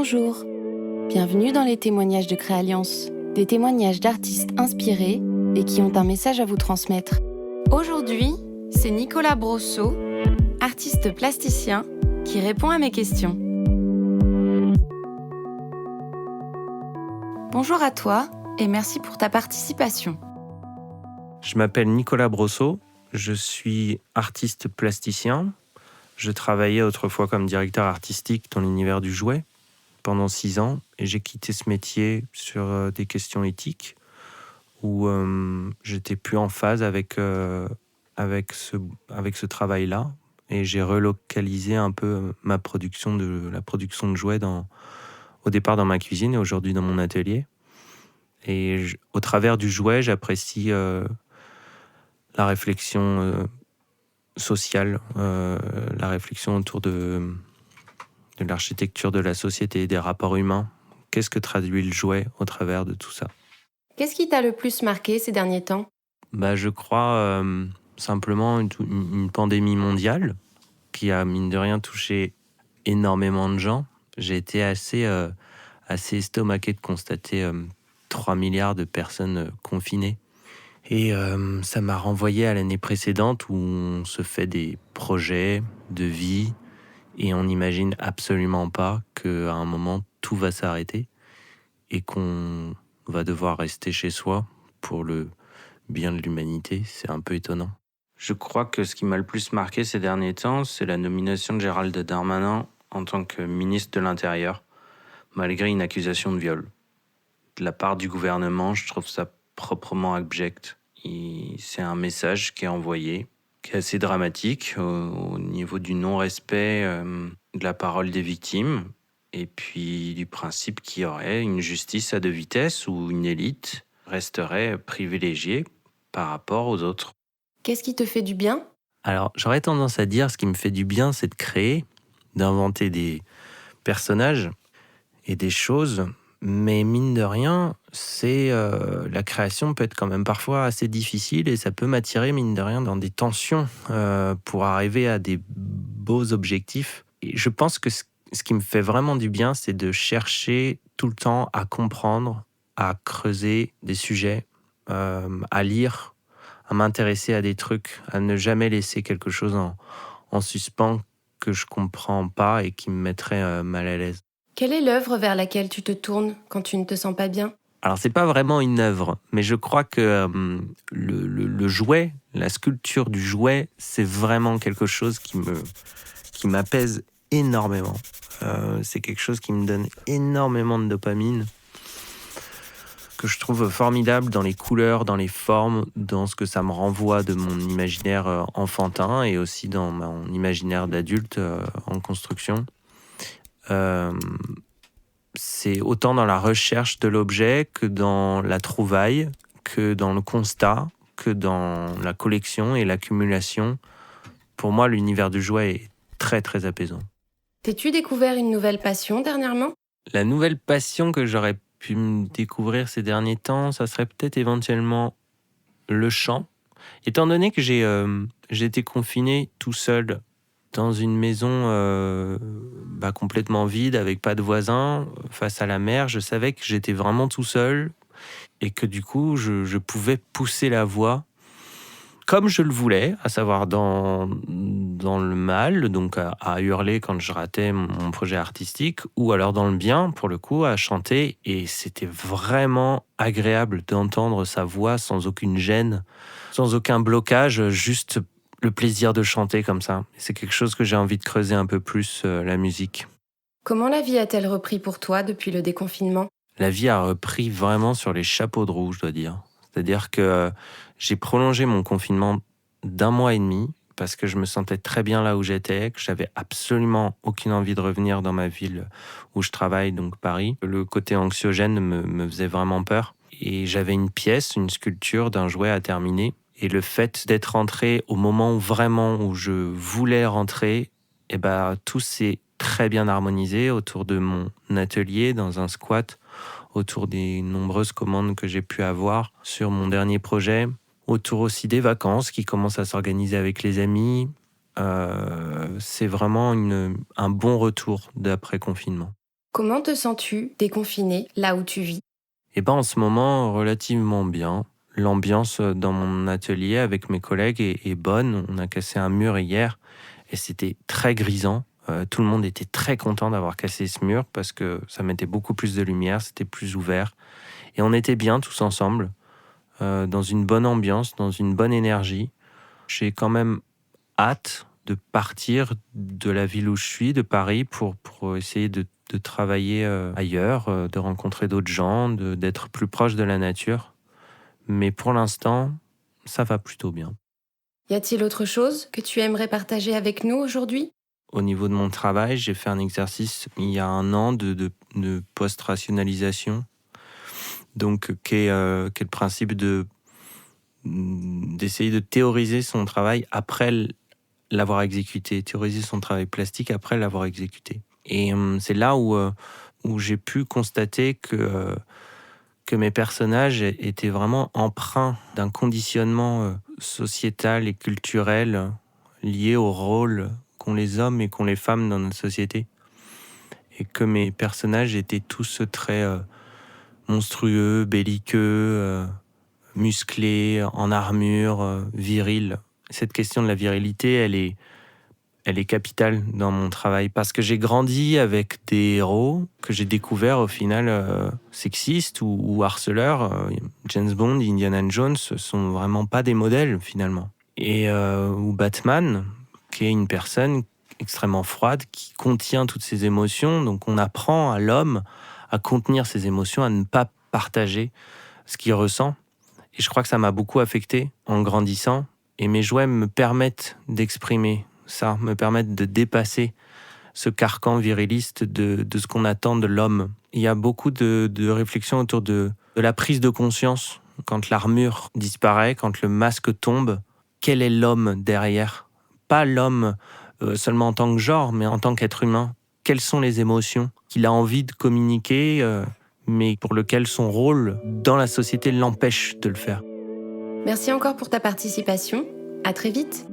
Bonjour, bienvenue dans les témoignages de Créalliance, des témoignages d'artistes inspirés et qui ont un message à vous transmettre. Aujourd'hui, c'est Nicolas Brosseau, artiste plasticien, qui répond à mes questions. Bonjour à toi et merci pour ta participation. Je m'appelle Nicolas Brosseau, je suis artiste plasticien. Je travaillais autrefois comme directeur artistique dans l'univers du jouet pendant 6 ans et j'ai quitté ce métier sur des questions éthiques où j'étais plus en phase avec ce travail-là et j'ai relocalisé un peu la production de jouets au départ dans ma cuisine et aujourd'hui dans mon atelier. Et au travers du jouet, j'apprécie la réflexion sociale, la réflexion autour de l'architecture de la société et des rapports humains. Qu'est-ce que traduit le jouet au travers de tout ça ? Qu'est-ce qui t'a le plus marqué ces derniers temps ? Je crois simplement une pandémie mondiale qui a, mine de rien, touché énormément de gens. J'ai été assez estomaqué de constater 3 milliards de personnes confinées. Et ça m'a renvoyé à l'année précédente où on se fait des projets de vie et on n'imagine absolument pas qu'à un moment, tout va s'arrêter et qu'on va devoir rester chez soi pour le bien de l'humanité. C'est un peu étonnant. Je crois que ce qui m'a le plus marqué ces derniers temps, c'est la nomination de Gérald Darmanin en tant que ministre de l'Intérieur, malgré une accusation de viol. De la part du gouvernement, je trouve ça proprement abject. Et c'est un message qui est envoyé, qui est assez dramatique au niveau du non-respect de la parole des victimes et puis du principe qu'il y aurait une justice à 2 vitesses où une élite resterait privilégiée par rapport aux autres. Qu'est-ce qui te fait du bien ? Alors, j'aurais tendance à dire ce qui me fait du bien, c'est de créer, d'inventer des personnages et des choses. Mais mine de rien, la création peut être quand même parfois assez difficile et ça peut m'attirer, mine de rien, dans des tensions pour arriver à des beaux objectifs. Et je pense que ce qui me fait vraiment du bien, c'est de chercher tout le temps à comprendre, à creuser des sujets, à lire, à m'intéresser à des trucs, à ne jamais laisser quelque chose en suspens que je comprends pas et qui me mettrait mal à l'aise. Quelle est l'œuvre vers laquelle tu te tournes quand tu ne te sens pas bien ? Alors, c'est pas vraiment une œuvre, mais je crois que le jouet, la sculpture du jouet, c'est vraiment quelque chose qui m'apaise énormément. C'est quelque chose qui me donne énormément de dopamine, que je trouve formidable dans les couleurs, dans les formes, dans ce que ça me renvoie de mon imaginaire enfantin et aussi dans mon imaginaire d'adulte en construction. C'est autant dans la recherche de l'objet que dans la trouvaille, que dans le constat, que dans la collection et l'accumulation. Pour moi, l'univers du jouet est très très apaisant. T'es-tu découvert une nouvelle passion dernièrement ? La nouvelle passion que j'aurais pu me découvrir ces derniers temps, ça serait peut-être éventuellement le chant. Étant donné que j'ai été confiné tout seul dans une maison complètement vide, avec pas de voisins, face à la mer, je savais que j'étais vraiment tout seul et que du coup, je pouvais pousser la voix comme je le voulais, à savoir dans le mal, donc à hurler quand je ratais mon projet artistique, ou alors dans le bien, pour le coup, à chanter. Et c'était vraiment agréable d'entendre sa voix sans aucune gêne, sans aucun blocage, juste le plaisir de chanter comme ça. C'est quelque chose que j'ai envie de creuser un peu plus, la musique. Comment la vie a-t-elle repris pour toi depuis le déconfinement ? La vie a repris vraiment sur les chapeaux de roue, je dois dire. C'est-à-dire que j'ai prolongé mon confinement d'1 mois et demi parce que je me sentais très bien là où j'étais, que j'avais absolument aucune envie de revenir dans ma ville où je travaille, donc Paris. Le côté anxiogène me faisait vraiment peur. Et j'avais une pièce, une sculpture d'un jouet à terminer. Et le fait d'être rentré au moment où je voulais rentrer, tout s'est très bien harmonisé autour de mon atelier, dans un squat, autour des nombreuses commandes que j'ai pu avoir sur mon dernier projet, autour aussi des vacances qui commencent à s'organiser avec les amis. C'est vraiment un bon retour d'après-confinement. Comment te sens-tu déconfiné là où tu vis? Et ben en ce moment, relativement bien. L'ambiance dans mon atelier avec mes collègues est bonne. On a cassé un mur hier et c'était très grisant. Tout le monde était très content d'avoir cassé ce mur parce que ça mettait beaucoup plus de lumière, c'était plus ouvert. Et on était bien tous ensemble, dans une bonne ambiance, dans une bonne énergie. J'ai quand même hâte de partir de la ville où je suis, de Paris, pour essayer de travailler ailleurs, de rencontrer d'autres gens, d'être plus proche de la nature. Mais pour l'instant, ça va plutôt bien. Y a-t-il autre chose que tu aimerais partager avec nous aujourd'hui? Au niveau de mon travail, j'ai fait un exercice il y a 1 an de post-rationalisation, donc qui est le principe d'essayer de théoriser son travail après l'avoir exécuté, théoriser son travail plastique après l'avoir exécuté. Et c'est là où j'ai pu constater que mes personnages étaient vraiment empreints d'un conditionnement sociétal et culturel lié au rôle qu'ont les hommes et qu'ont les femmes dans notre société. Et que mes personnages étaient tous très monstrueux, belliqueux, musclés, en armure, virils. Cette question de la virilité, elle est capitale dans mon travail parce que j'ai grandi avec des héros que j'ai découverts au final sexistes ou harceleurs. James Bond, Indiana Jones sont vraiment pas des modèles finalement. Et ou Batman, qui est une personne extrêmement froide qui contient toutes ses émotions. Donc on apprend à l'homme à contenir ses émotions, à ne pas partager ce qu'il ressent. Et je crois que ça m'a beaucoup affecté en grandissant. Et mes jouets me permettent d'exprimer ça, me permettent de dépasser ce carcan viriliste de ce qu'on attend de l'homme. Il y a beaucoup de réflexions autour de la prise de conscience. Quand l'armure disparaît, quand le masque tombe, quel est l'homme derrière? Pas l'homme seulement en tant que genre, mais en tant qu'être humain. Quelles sont les émotions qu'il a envie de communiquer, mais pour lesquelles son rôle dans la société l'empêche de le faire? Merci encore pour ta participation. À très vite.